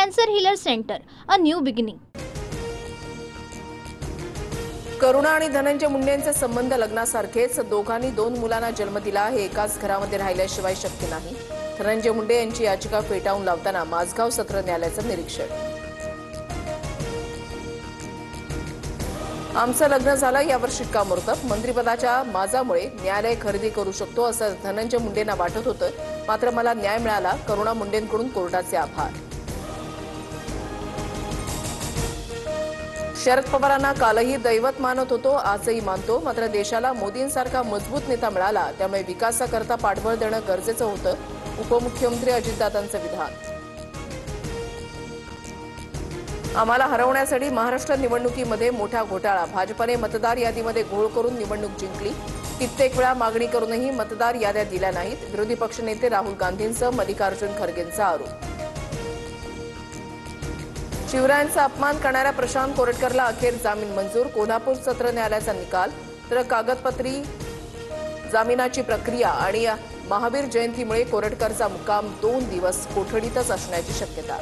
Cancer Healer Center, a new beginning. करुणा आणि धनंजय मुंडेंचे संबंध लग्नासारखेच. दोघांनी 2 मुलांना जन्म दिला. हे एकाच घरामध्ये राहिल्याशिवाय शक्य नाही. धनंजय मुंडे यांची याचिका फेटाळून लावताना माझगाव सत्र न्यायालयाचं निरीक्षण. आमचं लग्न झालं यावर शिक्कामोर्तब. मंत्रिपदाच्या माझामुळे न्यायालय खरेदी करू शकतो असं धनंजय मुंडेंना वाटत होतं, मात्र मला न्याय मिळाला. करुणा मुंडेंकडून कोर्टाचे आभार. शरद पवारांना कालही दैवत मानत होतो, आजही मानतो. मात्र देशाला मोदींसारखा मजबूत नेता मिळाला, त्यामुळे विकासाकरता पाठबळ देणं गरजेचं होतं. उपमुख्यमंत्री अजितदादांचं विधान. आम्हाला हरवण्यासाठी महाराष्ट्र निवडणुकीमध्ये मोठा घोटाळा. भाजपने मतदार यादीमध्ये घोळ करून निवडणूक जिंकली. कित्येक वेळा मागणी करूनही मतदार याद्या दिल्या नाहीत. विरोधी पक्षनेते राहुल गांधींसह मल्लिकार्जुन खरगेंचा आरोप. शिवरायांचा अपमान करणाऱ्या प्रशांत कोरटकरला अखेर जामीन मंजूर. कोल्हापूर सत्र न्यायालयाचा निकाल. तर कागदपत्री जामिनाची प्रक्रिया आणि महावीर जयंतीमुळे कोरटकरचा मुक्काम 2 दिवस कोठडीतच असण्याची शक्यता.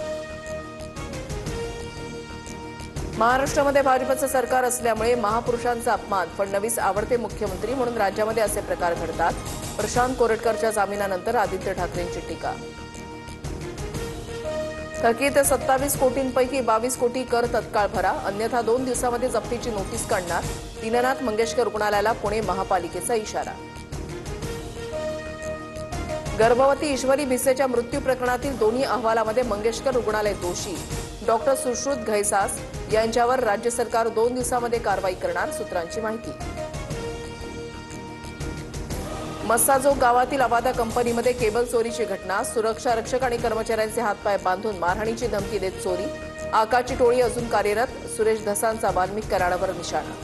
महाराष्ट्रामध्ये भाजपचं सरकार असल्यामुळे महापुरुषांचा अपमान. फडणवीस आवडते मुख्यमंत्री म्हणून राज्यामध्ये असे प्रकार घडतात. प्रशांत कोरटकरच्या जामिनानंतर आदित्य ठाकरेंची टीका. थकीत 27 कोटींपैकी 22 कोटी कर तत्काळ भरा, अन्यथा 2 दिवसामध्ये जप्तीची नोटीस काढणार. दीनानाथ मंगेशकर रुग्णालयाला पुणे महापालिकेचा इशारा. गर्भवती ईश्वरी भिसेच्या मृत्यू प्रकरणातील दोन्ही अहवालामध्ये मंगेशकर रुग्णालय दोषी. डॉक्टर सुश्रुत घैसास यांच्यावर राज्य सरकार 2 दिवसामध्ये कारवाई करणार, सूत्रांची माहिती. मस्साजोग गावातील अवादा कंपनीमध्ये केबल चोरीची घटना. सुरक्षा रक्षक आणि कर्मचाऱ्यांचे हातपाय बांधून मारहाणीची धमकी देत चोरी. आकाची टोळी अजून कार्यरत. सुरेश धसांचा वाल्मिक कराडावर निशाणा.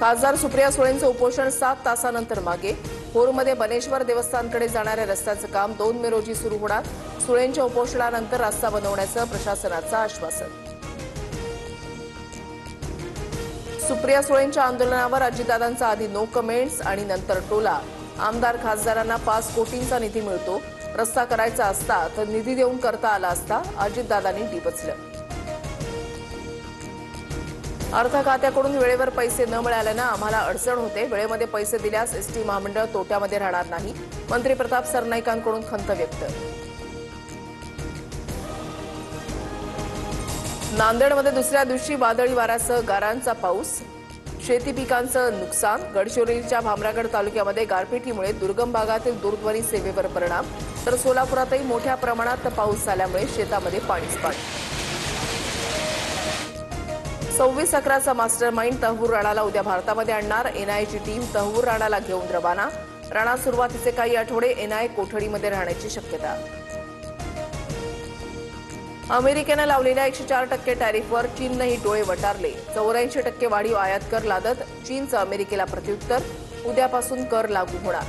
खासदार सुप्रिया सुळेंचं उपोषण 7 तासानंतर मागे. भोरमध्ये बनेश्वर देवस्थानकडे जाणाऱ्या रस्त्याचं काम 2 मे रोजी सुरू होणार. सुळेंच्या उपोषणानंतर रस्ता बनवण्याचं प्रशासनाचं आश्वासन. सुप्रिया सुळेंच्या आंदोलनावर अजितदादांचा आधी नो कमेंट्स आणि नंतर टोला. आमदार खासदारांना 5 कोटींचा निधी मिळतो. रस्ता करायचा असता तर निधी देऊन करता आला असता, अजितदादांनी डिवचलं. अर्थ खात्याकडून वेळेवर पैसे न मिळाल्यानं आम्हाला अडचण होते. वेळेमध्ये पैसे दिल्यास एसटी महामंडळ तोट्यामध्ये राहणार नाही. मंत्री प्रताप सरनाईकांकडून खंत व्यक्त. नांदेडमध्ये दुसऱ्या दिवशी वादळी वाऱ्यासह गारांचा पाऊस. शेती पिकांचं नुकसान. गडचिरोलीच्या भामरागड तालुक्यामध्ये गारपिटीमुळे दुर्गम भागातील दूरध्वनी सेवेवर परिणाम. तर सोलापुरातही मोठ्या प्रमाणात पाऊस झाल्यामुळे शेतामध्ये पाणीच पाणी. 26/11चा मास्टर माइंड तहव्वूर राणाला उद्या भारतामध्ये आणणार. एनआयएची टीम तहव्वूर राणाला घेऊन रवाना. राणा सुरुवातीचे काही आठवडे एनआयए कोठडीमध्ये राहण्याची शक्यता. अमेरिकेनं लावलेल्या 104% टॅरिफवर चीननंही डोळे वटारले. 84% वाढीव आयात कर लादत चीनचं अमेरिकेला प्रत्युत्तर. उद्यापासून कर लागू होणार.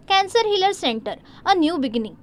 Cancer Healer Center, a new beginning.